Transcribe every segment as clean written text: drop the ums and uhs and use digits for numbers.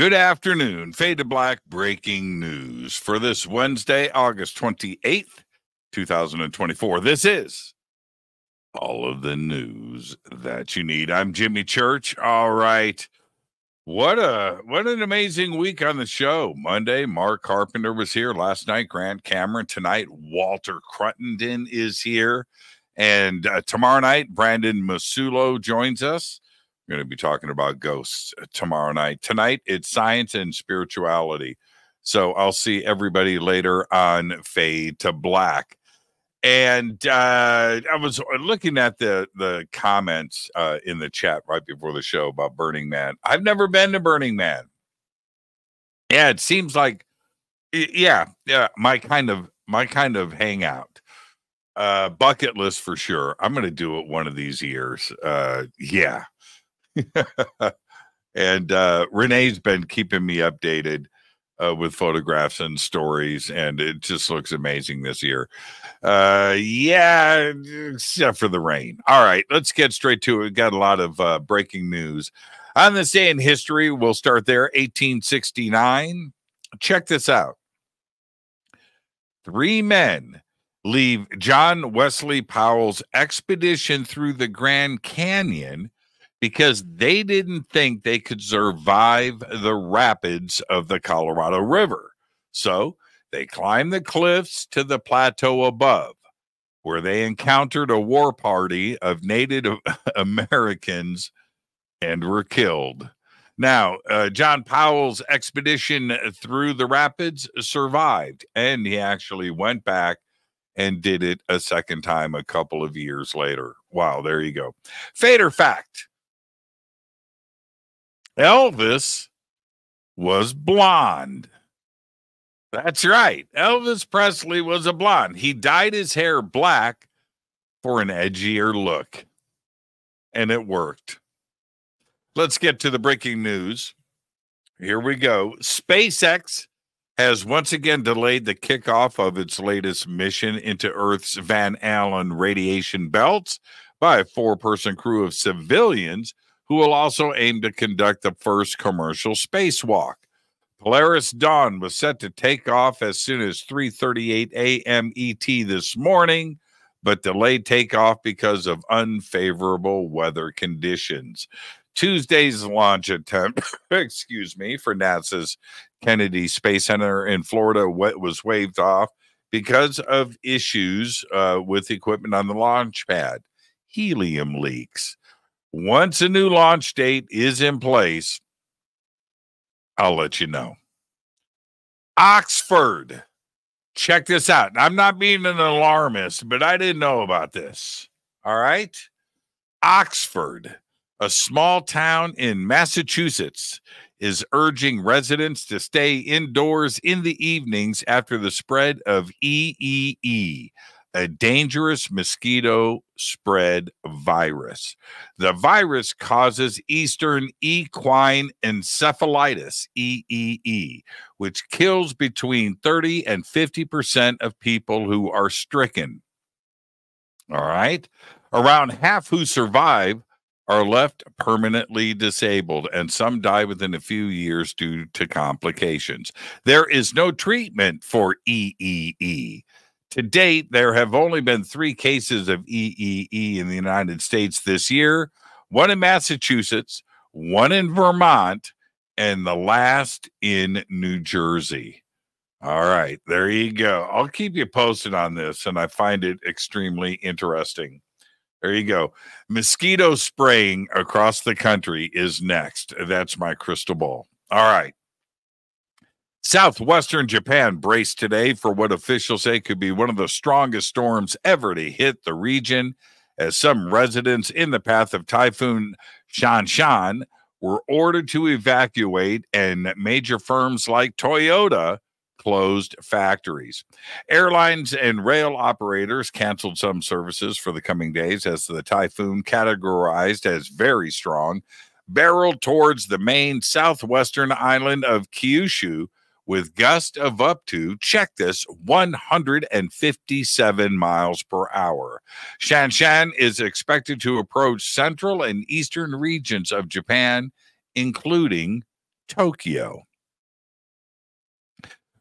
Good afternoon. Fade to Black breaking news for this Wednesday, August 28th, 2024. This is all of the news that you need. I'm Jimmy Church. All right. What an amazing week on the show. Monday, Mark Carpenter was here. Last night, Grant Cameron. Tonight, Walter Cruttenden is here. And tomorrow night, Brandon Masulo joins us. We're going to be talking about ghosts tomorrow night. Tonight, it's science and spirituality. So I'll see everybody later on Fade to Black. And I was looking at the comments in the chat right before the show about Burning Man. I've never been to Burning Man. Yeah, it seems like, yeah, my kind of hangout. Bucket list for sure. I'm going to do it one of these years. Yeah. And Renee's been keeping me updated with photographs and stories, and it just looks amazing this year. Yeah, except for the rain. All right, let's get straight to it. We've got a lot of breaking news. On this day in history, we'll start there, 1869. Check this out. 3 men leave John Wesley Powell's expedition through the Grand Canyon because they didn't think they could survive the rapids of the Colorado River. So they climbed the cliffs to the plateau above, where they encountered a war party of Native Americans and were killed. Now, John Powell's expedition through the rapids survived, and he actually went back and did it a second time a couple of years later. Wow, there you go. Fader fact. Elvis was blonde. That's right. Elvis Presley was a blonde. He dyed his hair black for an edgier look. And it worked. Let's get to the breaking news. Here we go. SpaceX has once again delayed the kickoff of its latest mission into Earth's Van Allen radiation belts by a 4-person crew of civilians who will also aim to conduct the first commercial spacewalk. Polaris Dawn was set to take off as soon as 3:38 a.m. ET this morning, but delayed takeoff because of unfavorable weather conditions. Tuesday's launch attempt, for NASA's Kennedy Space Center in Florida was waved off because of issues with equipment on the launch pad, helium leaks. Once a new launch date is in place, I'll let you know. Oxford. Check this out. I'm not being an alarmist, but I didn't know about this. All right? Oxford, a small town in Massachusetts, is urging residents to stay indoors in the evenings after the spread of EEE, a dangerous mosquito spread virus. The virus causes Eastern equine encephalitis, EEE, which kills between 30 and 50% of people who are stricken. All right? Around half who survive are left permanently disabled, and some die within a few years due to complications. There is no treatment for EEE. To date, there have only been 3 cases of EEE in the United States this year, 1 in Massachusetts, 1 in Vermont, and the last in New Jersey. All right, there you go. I'll keep you posted on this, and I find it extremely interesting. There you go. Mosquito spraying across the country is next. That's my crystal ball. All right. Southwestern Japan braced today for what officials say could be one of the strongest storms ever to hit the region, as some residents in the path of Typhoon Shanshan were ordered to evacuate, and major firms like Toyota closed factories. Airlines and rail operators canceled some services for the coming days as the typhoon, categorized as very strong, barreled towards the main southwestern island of Kyushu with gusts of up to, check this, 157 miles per hour. Shanshan is expected to approach central and eastern regions of Japan, including Tokyo.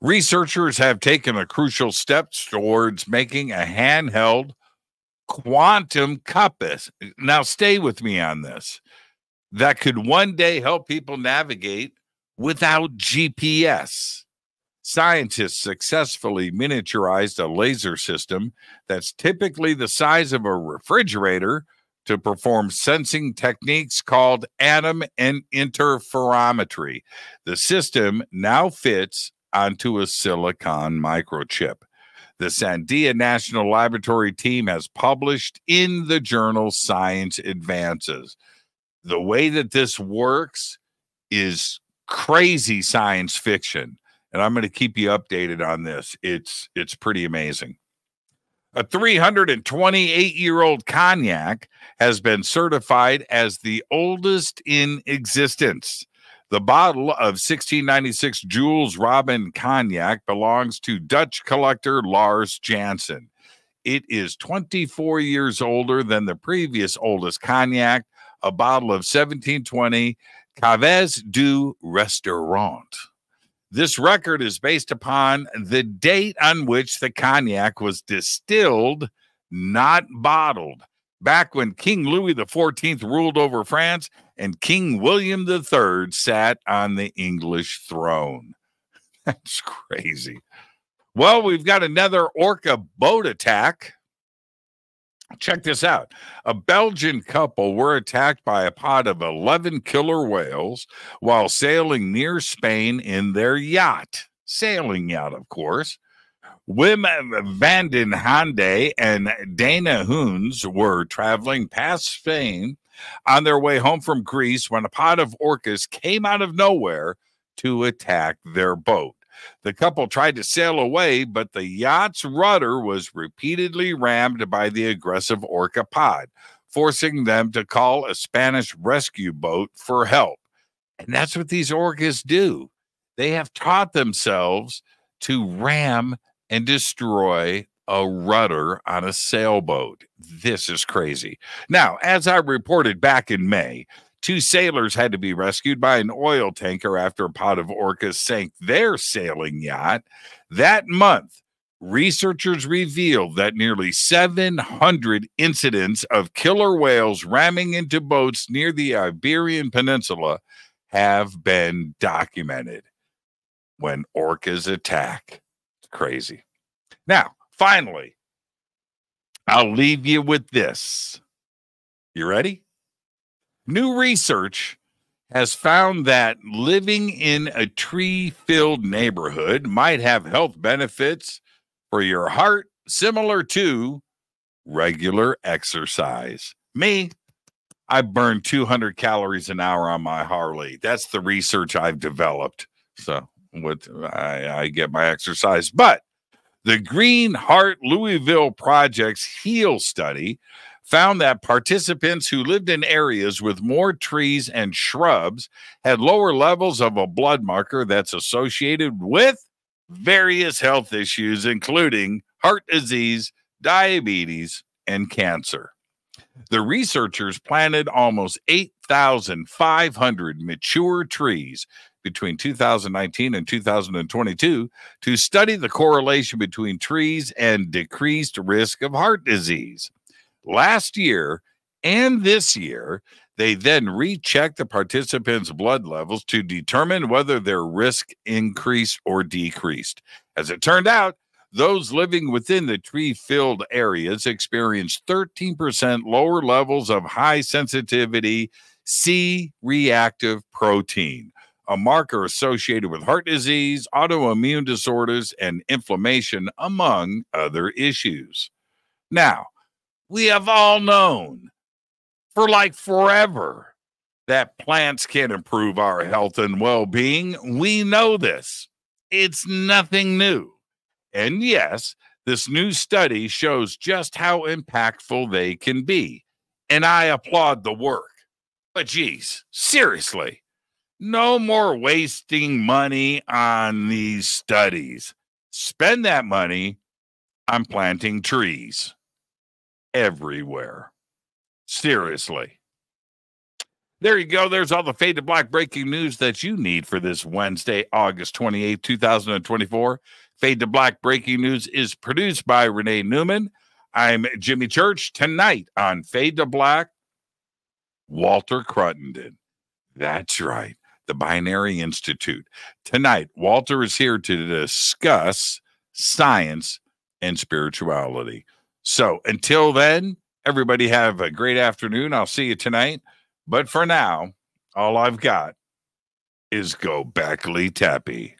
Researchers have taken a crucial step towards making a handheld quantum compass. Now, stay with me on this. That could one day help people navigate without GPS. Scientists successfully miniaturized a laser system that's typically the size of a refrigerator to perform sensing techniques called atom and interferometry. The system now fits onto a silicon microchip. The Sandia National Laboratory team has published in the journal Science Advances. The way that this works is crazy science fiction, and I'm going to keep you updated on this. It's pretty amazing. A 328-year-old cognac has been certified as the oldest in existence. The bottle of 1696 Jules Robin cognac belongs to Dutch collector Lars Janssen. It is 24 years older than the previous oldest cognac, a bottle of 1720 Caves du Restaurant. This record is based upon the date on which the cognac was distilled, not bottled, back when King Louis XIV ruled over France and King William III sat on the English throne. That's crazy. Well, we've got another orca boat attack. Check this out. A Belgian couple were attacked by a pod of 11 killer whales while sailing near Spain in their yacht. Sailing yacht, of course. Wim van den Hande and Dana Hoons were traveling past Spain on their way home from Greece when a pod of orcas came out of nowhere to attack their boat. The couple tried to sail away, but the yacht's rudder was repeatedly rammed by the aggressive orca pod, forcing them to call a Spanish rescue boat for help. And that's what these orcas do. They have taught themselves to ram and destroy a rudder on a sailboat. This is crazy. Now, as I reported back in May, 2 sailors had to be rescued by an oil tanker after a pod of orcas sank their sailing yacht. That month, researchers revealed that nearly 700 incidents of killer whales ramming into boats near the Iberian Peninsula have been documented when orcas attack. It's crazy. Now, finally, I'll leave you with this. You ready? New research has found that living in a tree-filled neighborhood might have health benefits for your heart similar to regular exercise. Me, I burn 200 calories an hour on my Harley. That's the research I've developed. So I get my exercise. But the Green Heart Louisville Project's HEAL study found that participants who lived in areas with more trees and shrubs had lower levels of a blood marker that's associated with various health issues, including heart disease, diabetes, and cancer. The researchers planted almost 8,500 mature trees between 2019 and 2022 to study the correlation between trees and decreased risk of heart disease. Last year and this year, they then rechecked the participants' blood levels to determine whether their risk increased or decreased. As it turned out, those living within the tree-filled areas experienced 13% lower levels of high-sensitivity C-reactive protein, a marker associated with heart disease, autoimmune disorders, and inflammation, among other issues. Now, we have all known for like forever that plants can improve our health and well-being. We know this. It's nothing new. And yes, this new study shows just how impactful they can be. And I applaud the work. But geez, seriously, no more wasting money on these studies. Spend that money on planting trees everywhere. Seriously. There you go. There's all the Fade to Black breaking news that you need for this Wednesday, August 28th, 2024. Fade to Black breaking news is produced by Renee Neumann. I'm Jimmy Church. Tonight on Fade to Black, Walter Cruttenden. That's right, the Binary Institute. Tonight, Walter is here to discuss science and spirituality. So until then, everybody have a great afternoon. I'll see you tonight. But for now, all I've got is go Beckley Tappy.